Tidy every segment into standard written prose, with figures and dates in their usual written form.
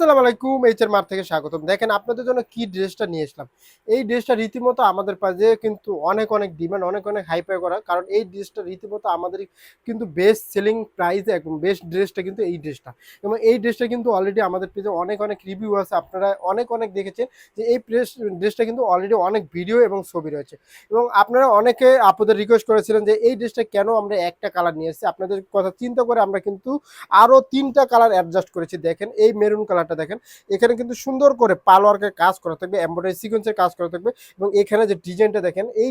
আসসালামু আলাইকুম, HR mart থেকে স্বাগতম। দেখেন আপনাদের জন্য কি ড্রেসটা নিয়ে আসলাম। এই ড্রেসটা রীতিমতো আমাদের পাজে কিন্তু অনেক ডিমান্ড, অনেক হাইপাই করা। কারণ এই ড্রেসটা রীতিমতো আমাদের কিন্তু বেস্ট সেলিং প্রাইস এবং বেস্ট ড্রেসটা কিন্তু এই ড্রেসটা। এবং এই ড্রেসটা কিন্তু অলরেডি আমাদের পেজে অনেক রিভিউ আছে। আপনারা অনেক দেখেছেন যে এই ড্রেসটা কিন্তু অলরেডি অনেক ভিডিও এবং ছবি রয়েছে। এবং আপনারা অনেকে আপনাদের রিকোয়েস্ট করেছিলেন যে এই ড্রেসটা কেন আমরা একটা কালার নিয়ে এসেছি। আপনাদের কথা চিন্তা করে আমরা কিন্তু আরো ৩টা কালার অ্যাডজাস্ট করেছি। দেখেন এই মেরুন কালারটা দেখেন, এখানে কিন্তু সুন্দর করে পাল ওয়ার্কের কাজ করা থাকবে, এমব্রয়ডারি সিকোয়েন্সের কাজ করা থাকবে। এবং এখানে যে ডিজাইনটা দেখেন, এই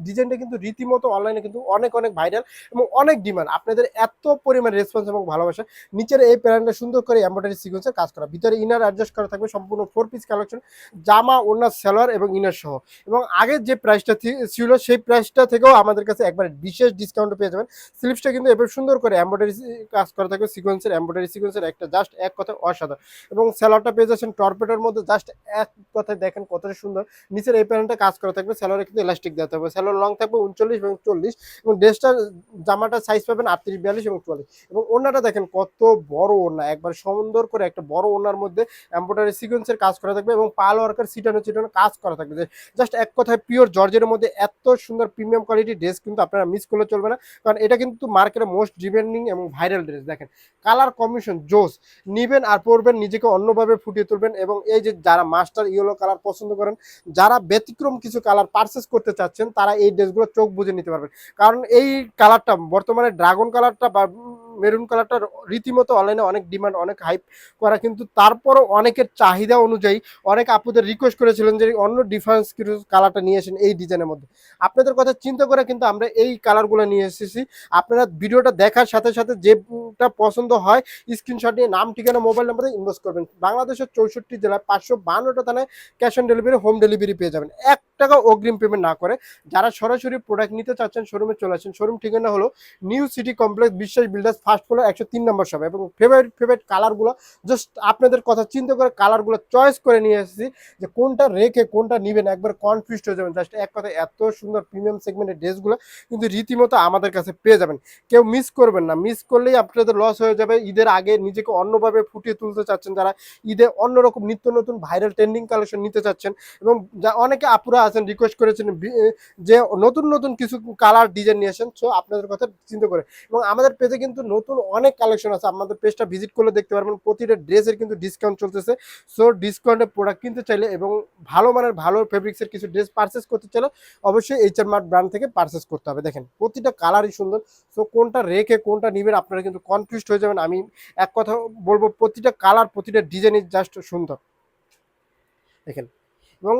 ডিজাইনটা কিন্তু রীতিমতো অনলাইনে কিন্তু অনেক ভাইরাল এবং অনেক ডিমান্ড। আপনাদের এত পরিমাণ রেসপন্স এবং ভালোবাসা। নিচের এই প্যান্টটা সুন্দর করে এমব্রয়ডারি সিকোয়েন্সের কাজ করা, ভিতরে ইনার অ্যাডজাস্ট করা থাকবে। সম্পূর্ণ 4 পিস কালেকশন, জামা, ওড়না, সালোয়ার এবং ইনার সহ। এবং আগের যে প্রাইসটা ছিল সেই প্রাইসটা থেকেও আমাদের কাছে একবার বিশেষ ডিসকাউন্ট পেয়ে যাবেন। স্লিপসটা কিন্তু এবার সুন্দর করে এমব্রয়ডারি কাজ করা থাকবে, সিকোয়েন্সের এমব্রয়ডারি সিকোয়েন্সের একটা জাস্ট এক কথা অসাধারণ। এবং স্যালোয়ারটা পেয়ে যাচ্ছেন টর্পেডোর মধ্যে, জাস্ট এক কথায় দেখেন কতটা সুন্দর। নিচের এই প্যান্টটা কাজ করা থাকবে, স্যালোয়ারে কিন্তু ইলাস্টিক দেওয়া থাকবে। স্যালোয়ার লং থাকবে 39 এবং 40। এবং ড্রেসটার জামাটা সাইজ পাবেন 38, 42 এবং 44। এবং ওড়নাটা দেখেন কত বড় ওড়না, একবার সুন্দর করে একটা বড় ওড়নার মধ্যে এমব্রয়ডারি সিকোয়েন্সের কাজ করা থাকবে এবং পাল ওয়ার্কের ছিটানো কাজ করা থাকবে। জাস্ট এক কথায় পিওর জর্জের মধ্যে এত সুন্দর প্রিমিয়াম কোয়ালিটির ড্রেস কিন্তু আপনারা মিস করলে চলবে না। কারণ এটা কিন্তু মার্কেটে মোস্ট ডিমান্ডিং এবং ভাইরাল ড্রেস। দেখেন কালার কম্বিনেশন জোস, নিবেন আর পরবেন, নিজেকে অন্যভাবে ফুটিয়ে তুলবেন। এবং এই যে যারা মাস্টার ইয়েলো কালার পছন্দ করেন, যারা ব্যতিক্রম কিছু কালার পারচেস করতে চাচ্ছেন, তারা এই ড্রেসগুলো চোখ বুঝে নিতে পারবেন। কারণ এই কালারটা বর্তমানে ড্রাগন কালারটা বা মেরুন কালারটা রীতিমতো অনলাইনে অনেক ডিমান্ড, অনেক হাইপ করা, কিন্তু তারপরও অনেকের চাহিদা অনুযায়ী অনেক আপুদের রিকোয়েস্ট করেছিলেন যে অন্য ডিফারেন্স কিছু কালারটা নিয়ে আসেন এই ডিজাইনের মধ্যে। আপনাদের কথা চিন্তা করে কিন্তু আমরা এই কালারগুলো নিয়ে এসেছি। আপনারা ভিডিওটা দেখার সাথে সাথে যেটা পছন্দ হয় স্ক্রিনশট নিয়ে নাম, ঠিকানা, মোবাইল নাম্বারে ইনবক্স করবেন। বাংলাদেশের 64 জেলায় 552টা থানায় cash on delivery, home delivery পেয়ে যাবেন 1 টাকা অগ্রিম পেমেন্ট না করে। যারা সরাসরি প্রোডাক্ট নিতে চাচ্ছেন শোরুমে চলে আসেন। শোরুম ঠিকানা হলো নিউ সিটি কমপ্লেক্স, বিশ্বাস বিল্ডার্স, ফার্স্ট ফ্লোর, 103 নম্বর শপ। এবং ফেভারিট কালারগুলো জাস্ট আপনাদের কথা চিন্তা করে কালারগুলো চয়েস করে নিয়ে এসেছি যে কোনটা রেখে কোনটা নেবেন, একবার কনফিউজড হয়ে যাবেন। জাস্ট এক কথা এত সুন্দর প্রিমিয়াম সেগমেন্টের ড্রেসগুলো কিন্তু রীতিমতো আমাদের কাছে পেয়ে যাবেন। কেউ মিস করবেন না, মিস করলেই আপনাদের লস হয়ে যাবে। ঈদের আগে নিজেকে অন্যভাবে ফুটিয়ে তুলতে চাচ্ছেন, যারা ঈদে অন্যরকম নিত্য নতুন ভাইরাল ট্রেন্ডিং কালেকশন নিতে চাচ্ছেন, এবং অনেকে আপুরা আছেন রিকোয়েস্ট করেছেন যে নতুন কিছু কালার ডিজাইন নিয়ে আসেন। সো আপনাদের কথা চিন্তা করে। এবং আমাদের পেজে কিন্তু নতুন অনেক কালেকশন আছে, আমাদের পেজটা ভিজিট করলে দেখতে পারবেন। প্রতিটা ড্রেসের কিন্তু ডিসকাউন্ট চলতেছে। সো ডিসকাউন্টে প্রোডাক্ট কিনতে চাইলে এবং ভালো মানের ভালো ফেব্রিক্সের কিছু ড্রেস পারচেস করতে চাইলে অবশ্যই এইচআর মার্ট ব্র্যান্ড থেকে পারচেস করতে হবে। দেখেন প্রতিটা কালারই সুন্দর। সো কোনটা রেখে কোনটা নিবেন আপনারা কিন্তু কনফিউজড হয়ে যাবেন। আমি এক কথা বলবো, প্রতিটা কালার প্রতিটা ডিজাইনই জাস্ট সুন্দর দেখেন। এবং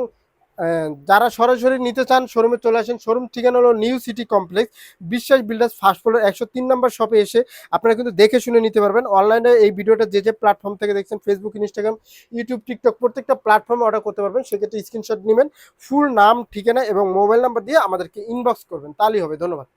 যারা সরাসরি নিতে চান শোরুমে চলে আসেন। শোরুম ঠিকানা হলো নিউ সিটি কমপ্লেক্স, বিশ্বাস বিল্ডার্স, ফার্স্ট ফ্লোর, 103 নম্বর শপে এসে আপনারা কিন্তু দেখে শুনে নিতে পারবেন। অনলাইনে এই ভিডিওটা যে প্ল্যাটফর্ম থেকে দেখছেন, ফেসবুক, ইনস্টাগ্রাম, ইউটিউব, টিকটক, প্রত্যেকটা প্ল্যাটফর্মে অর্ডার করতে পারবেন। সেক্ষেত্রে স্ক্রিনশট নেবেন, ফুল নাম, ঠিকানা এবং মোবাইল নাম্বার দিয়ে আমাদেরকে ইনবক্স করবেন, তাহলেই হবে। ধন্যবাদ।